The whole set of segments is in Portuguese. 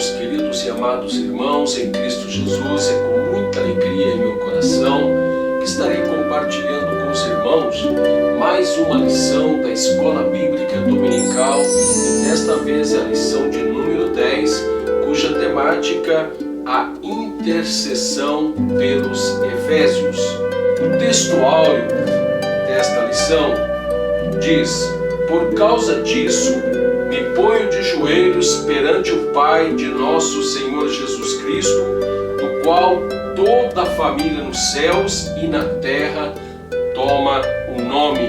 meus queridos e amados irmãos em Cristo Jesus. É com muita alegria em meu coração que estarei compartilhando com os irmãos mais uma lição da Escola Bíblica Dominical, e desta vez é a lição de número 10, cuja temática a intercessão pelos Efésios. O texto áureo desta lição diz: por causa disso, me ponho de joelhos perante o Pai de nosso Senhor Jesus Cristo, do qual toda a família nos céus e na terra toma o nome.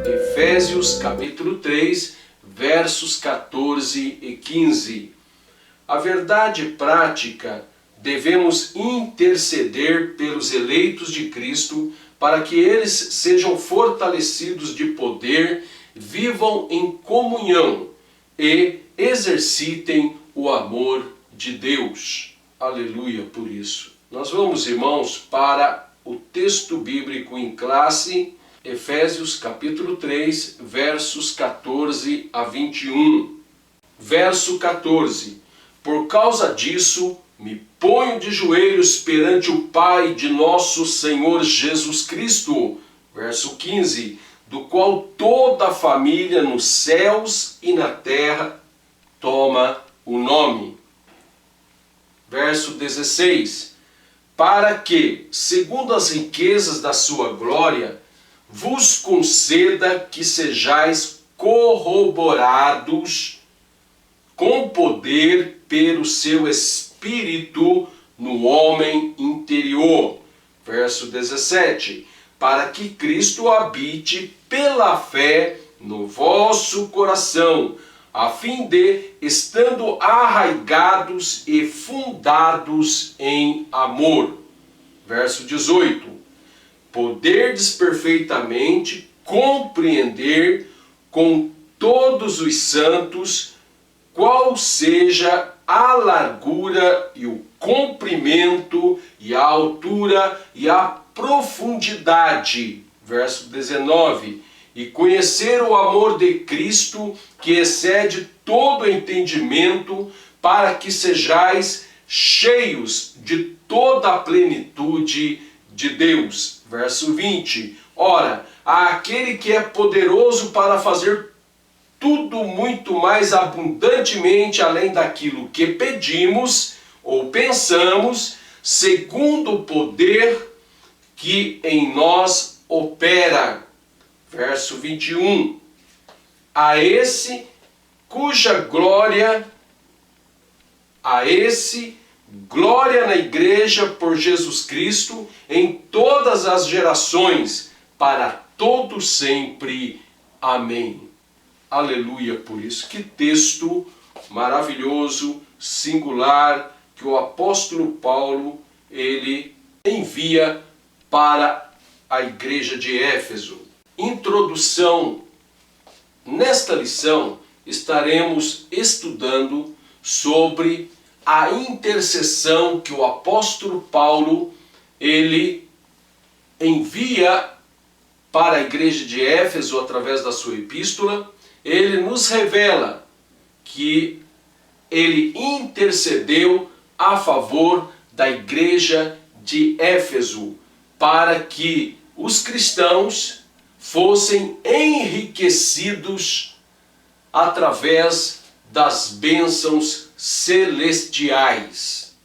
Efésios capítulo 3, versos 14 e 15. A verdade prática: devemos interceder pelos eleitos de Cristo para que eles sejam fortalecidos de poder, vivam em comunhão e exercitem o amor de Deus. Aleluia por isso. Nós vamos, irmãos, para o texto bíblico em classe, Efésios capítulo 3, versos 14 a 21. Verso 14. Por causa disso, me ponho de joelhos perante o Pai de nosso Senhor Jesus Cristo. Verso 15. Do qual toda a família nos céus e na terra toma o nome. Verso 16. Para que, segundo as riquezas da sua glória, vos conceda que sejais corroborados com poder pelo seu Espírito no homem interior. Verso 17. Para que Cristo habite pela fé no vosso coração, a fim de, estando arraigados e fundados em amor. Verso 18. Poderdes perfeitamente compreender com todos os santos qual seja a largura e o comprimento e a altura e a profundidade. Verso 19. E conhecer o amor de Cristo, que excede todo entendimento, para que sejais cheios de toda a plenitude de Deus. Verso 20. Ora, aquele que é poderoso para fazer tudo muito mais abundantemente além daquilo que pedimos ou pensamos, segundo o poder que em nós opera. Verso 21. A esse glória na igreja por Jesus Cristo em todas as gerações, para todo sempre. Amém. Aleluia por isso. Que texto maravilhoso, singular, que o apóstolo Paulo, ele envia para a igreja de Éfeso. Introdução. Nesta lição estaremos estudando sobre a intercessão que o apóstolo Paulo, ele envia para a igreja de Éfeso através da sua epístola. Ele nos revela que ele intercedeu a favor da igreja de Éfeso para que os cristãos fossem enriquecidos através das bênçãos celestiais.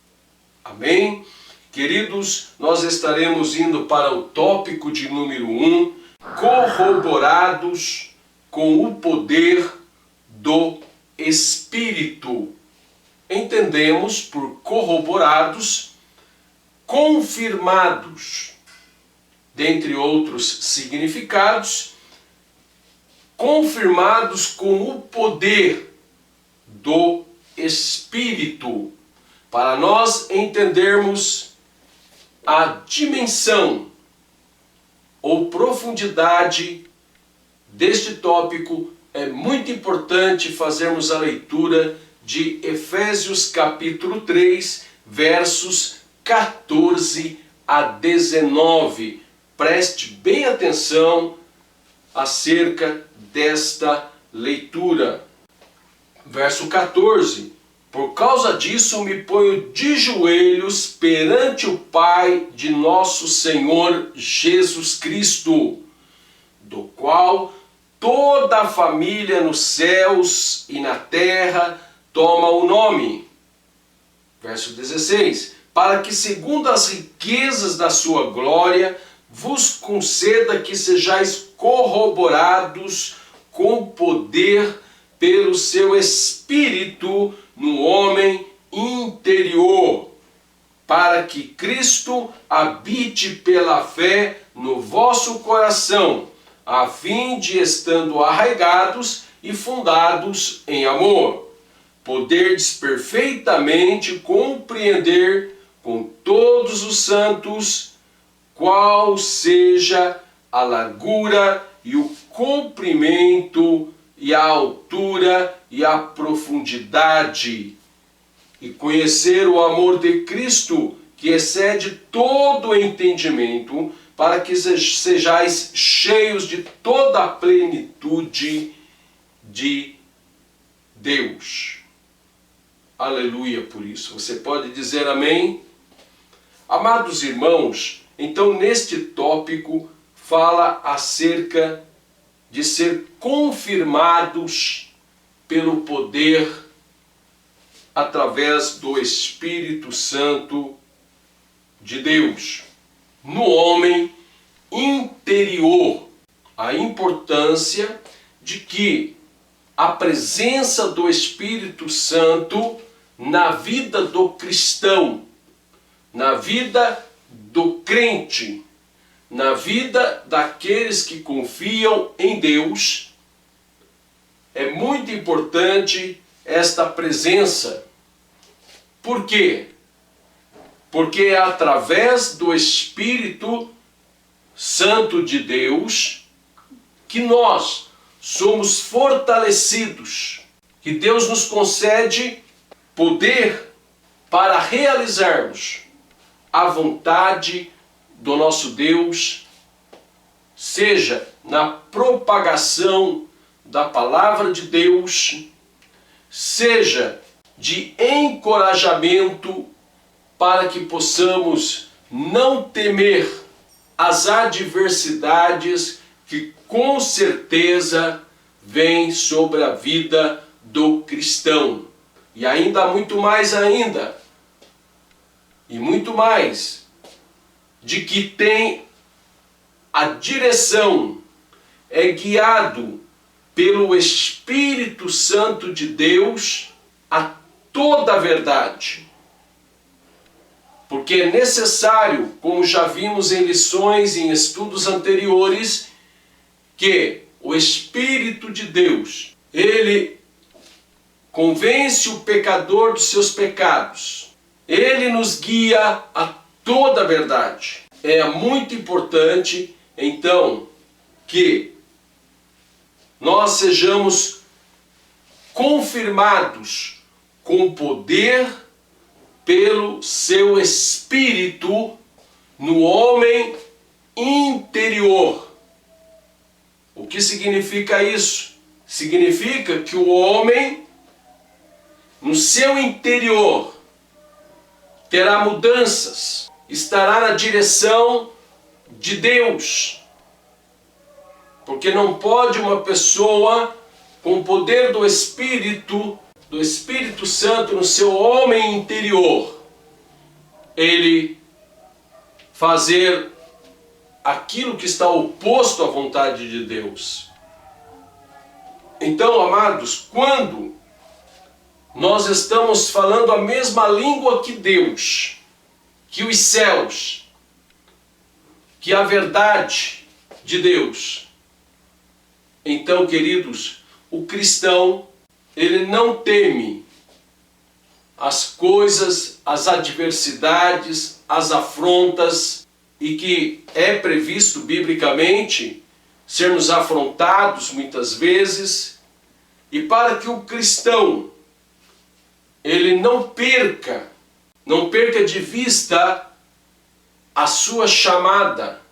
Amém? Queridos, nós estaremos indo para o tópico de número 1, corroborados com o poder do Espírito. Entendemos por corroborados, confirmados, dentre outros significados, confirmados com o poder do Espírito, para nós entendermos a dimensão ou profundidade deste tópico. É muito importante fazermos a leitura de Efésios capítulo 3, versos 14 a 19. Preste bem atenção acerca desta leitura. Verso 14. Por causa disso, me ponho de joelhos perante o Pai de nosso Senhor Jesus Cristo, do qual toda a família nos céus e na terra toma o nome. Verso 16. Para que, segundo as riquezas da sua glória, vos conceda que sejais corroborados com poder pelo seu Espírito no homem interior, para que Cristo habite pela fé no vosso coração, a fim de, estando arraigados e fundados em amor, poderdes perfeitamente compreender com todos os santos qual seja a largura e o comprimento e a altura e a profundidade, e conhecer o amor de Cristo, que excede todo o entendimento, para que sejais cheios de toda a plenitude de Deus. Aleluia por isso. Você pode dizer amém? Amados irmãos, então neste tópico fala acerca de ser confirmados pelo poder através do Espírito Santo de Deus no homem interior. A importância de que a presença do Espírito Santo na vida do cristão, na vida do crente, na vida daqueles que confiam em Deus, é muito importante esta presença. Por quê? Porque é através do Espírito Santo de Deus que nós somos fortalecidos, que Deus nos concede poder para realizarmos a vontade do nosso Deus, seja na propagação da palavra de Deus, seja de encorajamento para que possamos não temer as adversidades que com certeza vêm sobre a vida do cristão. E ainda muito mais e muito mais, de que tem a direção, é guiado pelo Espírito Santo de Deus a toda a verdade. Porque é necessário, como já vimos em lições e em estudos anteriores, que o Espírito de Deus, ele convence o pecador dos seus pecados. Ele nos guia a toda a verdade. É muito importante, então, que nós sejamos confirmados com poder pelo seu Espírito no homem interior. O que significa isso? Significa que o homem, no seu interior, terá mudanças, estará na direção de Deus. Porque não pode uma pessoa com o poder do Espírito Santo no seu homem interior, ele fazer aquilo que está oposto à vontade de Deus. Então, amados, quando nós estamos falando a mesma língua que Deus, que os céus, que a verdade de Deus, então, queridos, o cristão, ele não teme as coisas, as adversidades, as afrontas, e que é previsto biblicamente sermos afrontados muitas vezes, e para que o cristão ele não perca de vista a sua chamada,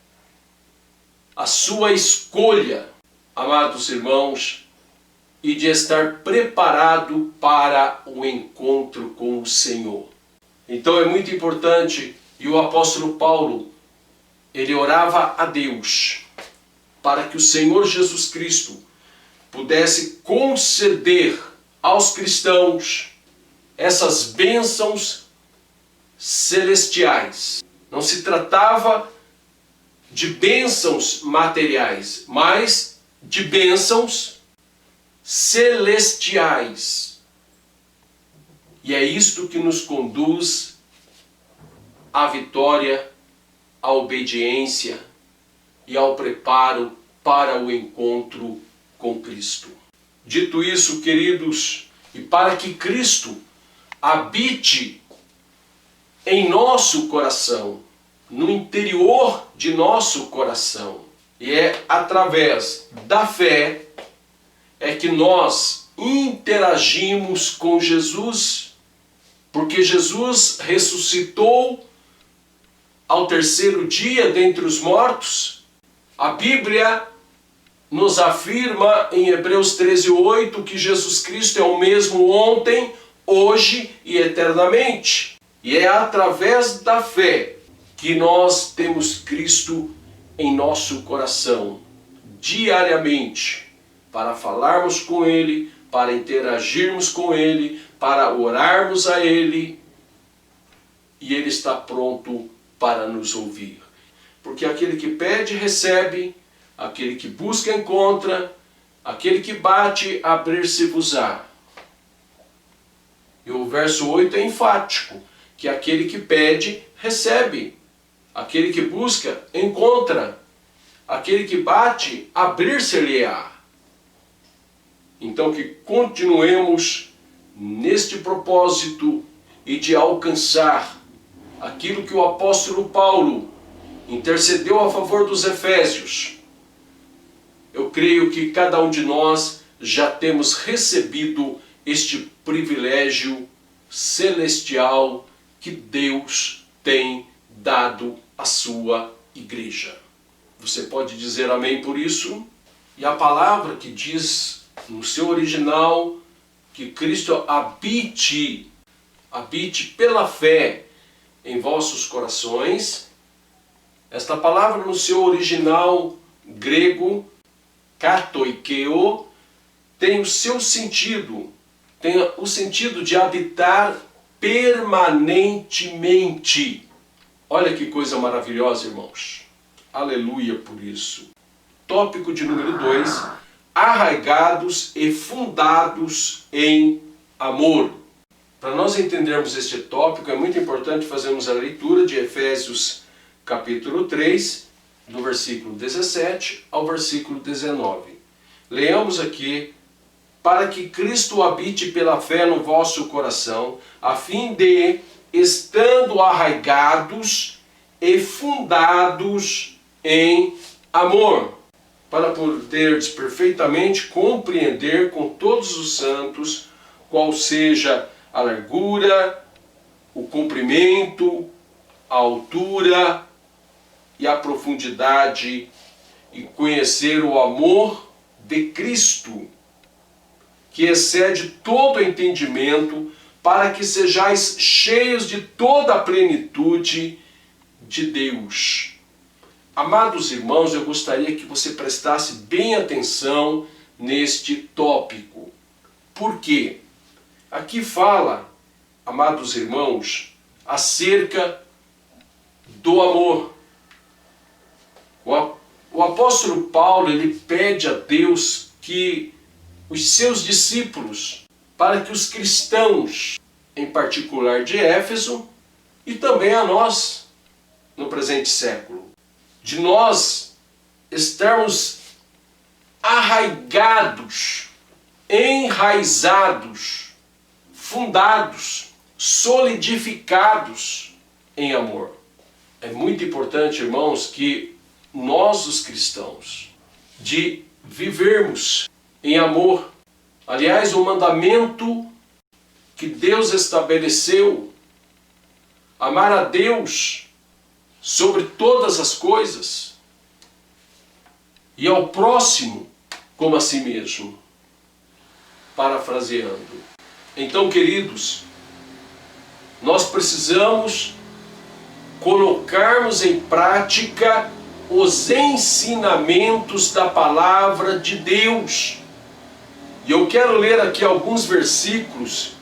a sua escolha, amados irmãos, e de estar preparado para o encontro com o Senhor. Então é muito importante, e o apóstolo Paulo, ele orava a Deus para que o Senhor Jesus Cristo pudesse conceder aos cristãos essas bênçãos celestiais. Não se tratava de bênçãos materiais, mas de bênçãos celestiais. E é isto que nos conduz à vitória, à obediência e ao preparo para o encontro com Cristo. Dito isso, queridos, e para que Cristo habite em nosso coração, no interior de nosso coração, e é através da fé é que nós interagimos com Jesus, porque Jesus ressuscitou ao terceiro dia dentre os mortos. A Bíblia nos afirma em Hebreus 13:8 que Jesus Cristo é o mesmo ontem, hoje e eternamente. E é através da fé que nós temos Cristo em nosso coração, diariamente, para falarmos com Ele, para interagirmos com Ele, para orarmos a Ele, e Ele está pronto para nos ouvir. Porque aquele que pede, recebe, aquele que busca, encontra, aquele que bate, abrir-se-vos-á. E o verso 8 é enfático, que aquele que pede, recebe, aquele que busca, encontra, aquele que bate, abrir-se-lhe-á. Então que continuemos neste propósito e de alcançar aquilo que o apóstolo Paulo intercedeu a favor dos Efésios. Eu creio que cada um de nós já temos recebido este privilégio celestial que Deus tem dado à sua igreja. Você pode dizer amém por isso? E a palavra que diz no seu original que Cristo habite pela fé em vossos corações. Esta palavra no seu original grego, katoikeo, tem o seu sentido, tem o sentido de habitar permanentemente. Olha que coisa maravilhosa, irmãos. Aleluia por isso. Tópico de número 2, arraigados e fundados em amor. Para nós entendermos este tópico, é muito importante fazermos a leitura de Efésios capítulo 3, do versículo 17 ao versículo 19. Leamos aqui: para que Cristo habite pela fé no vosso coração, a fim de, estando arraigados e fundados em amor, para poderes perfeitamente compreender com todos os santos qual seja a largura, o comprimento, a altura e a profundidade, e conhecer o amor de Cristo, que excede todo entendimento, para que sejais cheios de toda a plenitude de Deus. Amados irmãos, eu gostaria que você prestasse bem atenção neste tópico. Por quê? Aqui fala, amados irmãos, acerca do amor. O apóstolo Paulo, ele pede a Deus que os seus discípulos, para que os cristãos, em particular de Éfeso, e também a nós, no presente século, de nós estarmos arraigados, enraizados, fundados, solidificados em amor. É muito importante, irmãos, que nós, os cristãos, de vivermos em amor. Aliás, o mandamento que Deus estabeleceu, amar a Deus sobre todas as coisas e ao próximo como a si mesmo. parafraseando. Então, queridos, nós precisamos colocarmos em prática os ensinamentos da palavra de Deus. E eu quero ler aqui alguns versículos,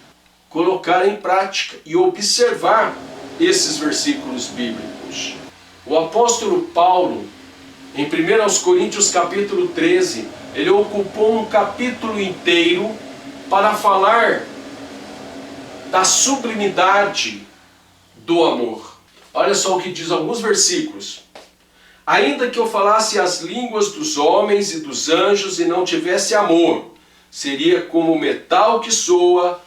colocar em prática e observar esses versículos bíblicos. O apóstolo Paulo, em 1 Coríntios capítulo 13, ele ocupou um capítulo inteiro para falar da sublimidade do amor. Olha só o que diz alguns versículos. Ainda que eu falasse as línguas dos homens e dos anjos e não tivesse amor, seria como metal que soa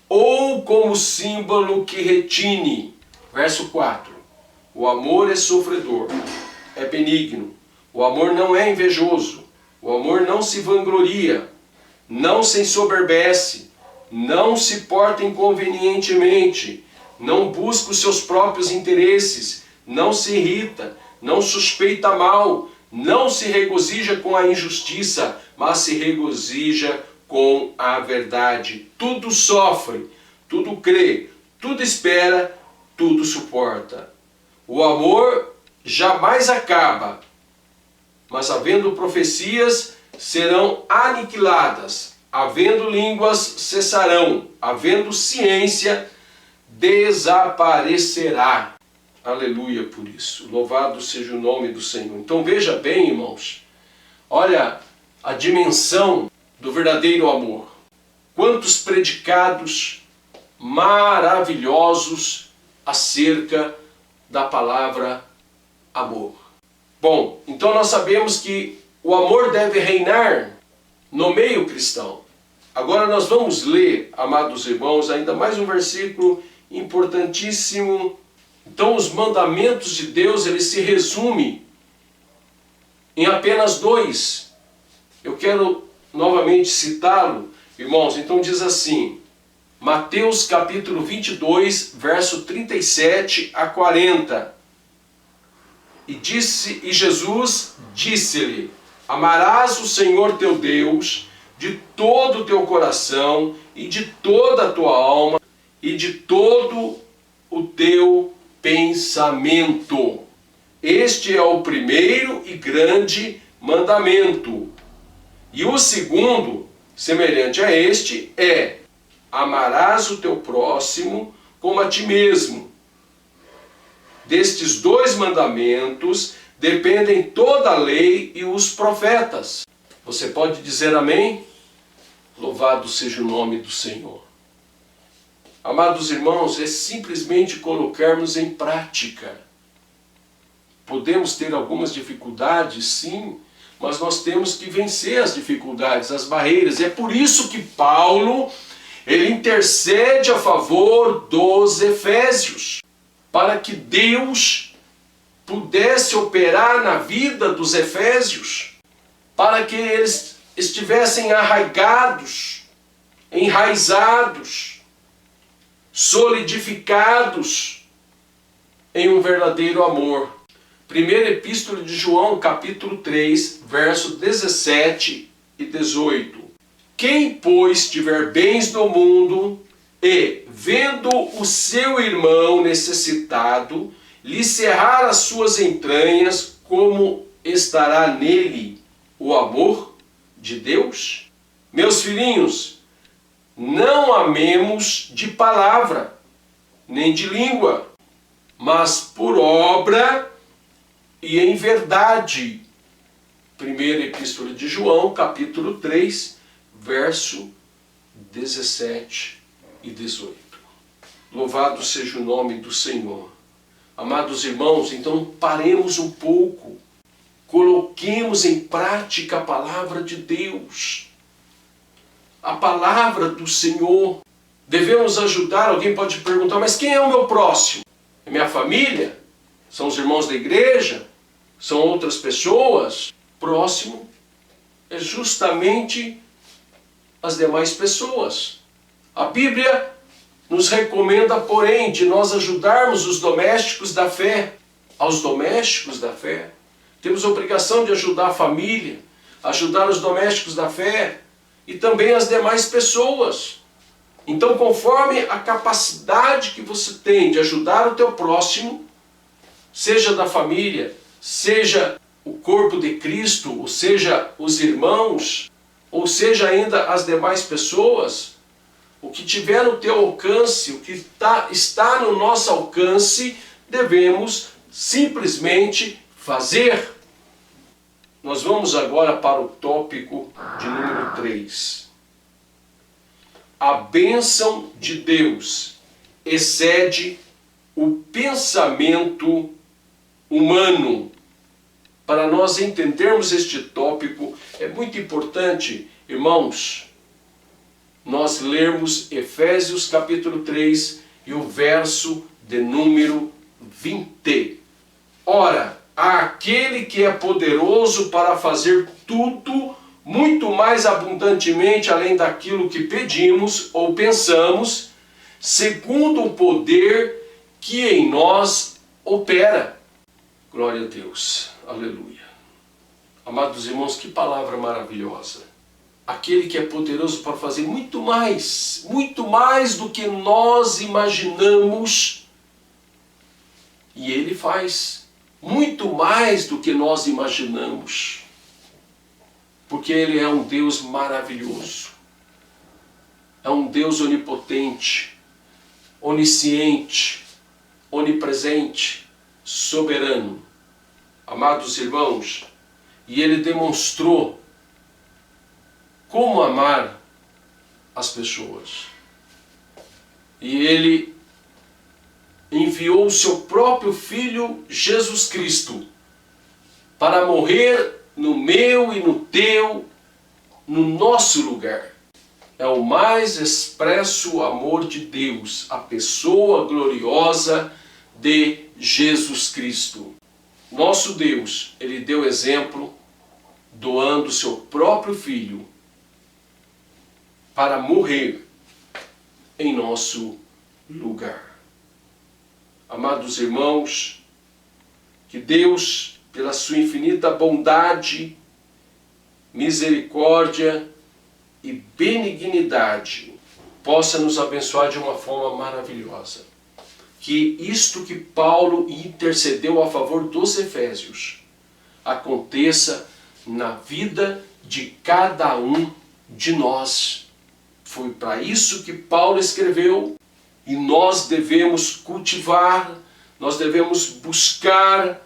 ou como símbolo que retine. Verso 4. O amor é sofredor, é benigno. O amor não é invejoso. O amor não se vangloria, não se ensoberbece, não se porta inconvenientemente, não busca os seus próprios interesses, não se irrita, não suspeita mal, não se regozija com a injustiça, mas se regozija com a verdade. Tudo sofre, tudo crê, tudo espera, tudo suporta. O amor jamais acaba, mas havendo profecias, serão aniquiladas, havendo línguas, cessarão, havendo ciência, desaparecerá. Aleluia por isso. Louvado seja o nome do Senhor. Então veja bem, irmãos, olha a dimensão do verdadeiro amor. Quantos predicados maravilhosos acerca da palavra amor. Bom, então nós sabemos que o amor deve reinar no meio cristão. Agora nós vamos ler, amados irmãos, ainda mais um versículo importantíssimo. Então os mandamentos de Deus, eles se resumem em apenas 2. Eu quero novamente citá-lo, irmãos. Então diz assim, Mateus capítulo 22, verso 37 a 40. E Jesus disse-lhe, amarás o Senhor teu Deus de todo o teu coração e de toda a tua alma e de todo o teu pensamento. Este é o primeiro e grande mandamento. E o segundo, semelhante a este, é: amarás o teu próximo como a ti mesmo. Destes 2 mandamentos dependem toda a lei e os profetas. Você pode dizer amém? Louvado seja o nome do Senhor. Amados irmãos, é simplesmente colocarmos em prática. Podemos ter algumas dificuldades, sim, mas nós temos que vencer as dificuldades, as barreiras. É por isso que Paulo, ele intercede a favor dos efésios, para que Deus pudesse operar na vida dos efésios, para que eles estivessem arraigados, enraizados, solidificados em um verdadeiro amor. Primeira Epístola de João, capítulo 3, verso 17 e 18. Quem, pois, tiver bens do mundo e, vendo o seu irmão necessitado, lhe cerrar as suas entranhas, como estará nele o amor de Deus? Meus filhinhos, não amemos de palavra, nem de língua, mas por obra e em verdade. Primeira Epístola de João, capítulo 3, verso 17 e 18. Louvado seja o nome do Senhor. Amados irmãos, então paremos um pouco, coloquemos em prática a palavra de Deus, a palavra do Senhor. Devemos ajudar. Alguém pode perguntar, mas quem é o meu próximo? É minha família? São os irmãos da igreja? São outras pessoas? Próximo é justamente as demais pessoas. A Bíblia nos recomenda, porém, de nós ajudarmos os domésticos da fé. Aos domésticos da fé. Temos a obrigação de ajudar a família, ajudar os domésticos da fé. e também as demais pessoas. Então, conforme a capacidade que você tem de ajudar o teu próximo, seja da família, seja o corpo de Cristo, ou seja, os irmãos, ou seja ainda as demais pessoas, o que tiver no teu alcance, o que está no nosso alcance, devemos simplesmente fazer. Nós vamos agora para o tópico de número 3. A bênção de Deus excede o pensamento humano. Para nós entendermos este tópico, é muito importante, irmãos, nós lermos Efésios capítulo 3 e o verso de número 20. Ora, aquele que é poderoso para fazer tudo muito mais abundantemente além daquilo que pedimos ou pensamos, segundo o poder que em nós opera. Glória a Deus. Aleluia. Amados irmãos, que palavra maravilhosa. Aquele que é poderoso para fazer muito mais do que nós imaginamos. E Ele faz muito mais do que nós imaginamos. Porque Ele é um Deus maravilhoso. É um Deus onipotente, onisciente, onipresente, soberano. Amados irmãos, e Ele demonstrou como amar as pessoas. E Ele enviou o seu próprio Filho Jesus Cristo para morrer no meu e no teu, no nosso lugar. É o mais expresso amor de Deus, a pessoa gloriosa de Jesus Cristo. Nosso Deus, Ele deu exemplo doando seu próprio Filho para morrer em nosso lugar. Amados irmãos, que Deus, pela sua infinita bondade, misericórdia e benignidade, possa nos abençoar de uma forma maravilhosa. Que isto que Paulo intercedeu a favor dos Efésios aconteça na vida de cada um de nós. Foi para isso que Paulo escreveu, e nós devemos cultivar, nós devemos buscar,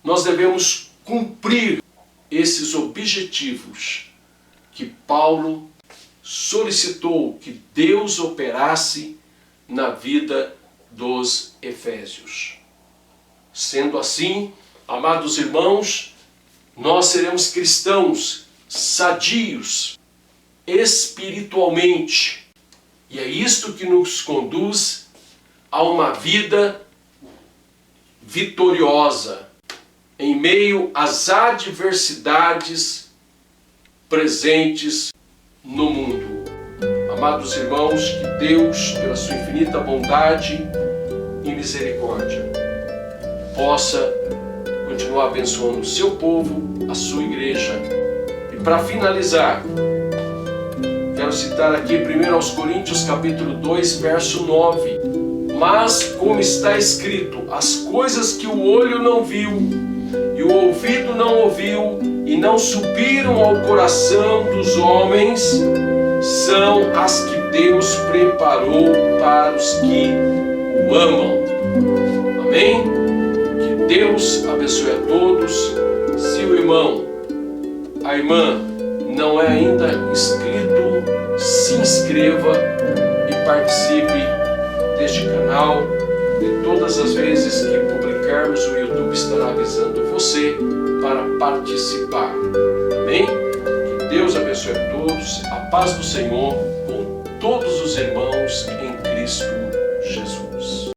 nós devemos cumprir esses objetivos que Paulo solicitou que Deus operasse na vida dos Efésios. Sendo assim, amados irmãos, nós seremos cristãos sadios espiritualmente. E é isto que nos conduz a uma vida vitoriosa em meio às adversidades presentes no mundo. Amados irmãos, que Deus, pela sua infinita bondade e misericórdia, possa continuar abençoando o seu povo, a sua igreja. E para finalizar, quero citar aqui 1 Coríntios capítulo 2, verso 9. Mas, como está escrito, as coisas que o olho não viu, e o ouvido não ouviu, e não subiram ao coração dos homens, são as que Deus preparou para os que o amam. Amém? Que Deus abençoe a todos. Se o irmão, a irmã, não é ainda inscrito, se inscreva e participe deste canal. De todas as vezes que publicarmos, o YouTube estará avisando você para participar. Amém? Que Deus abençoe a todos. A paz do Senhor com todos os irmãos em Cristo Jesus.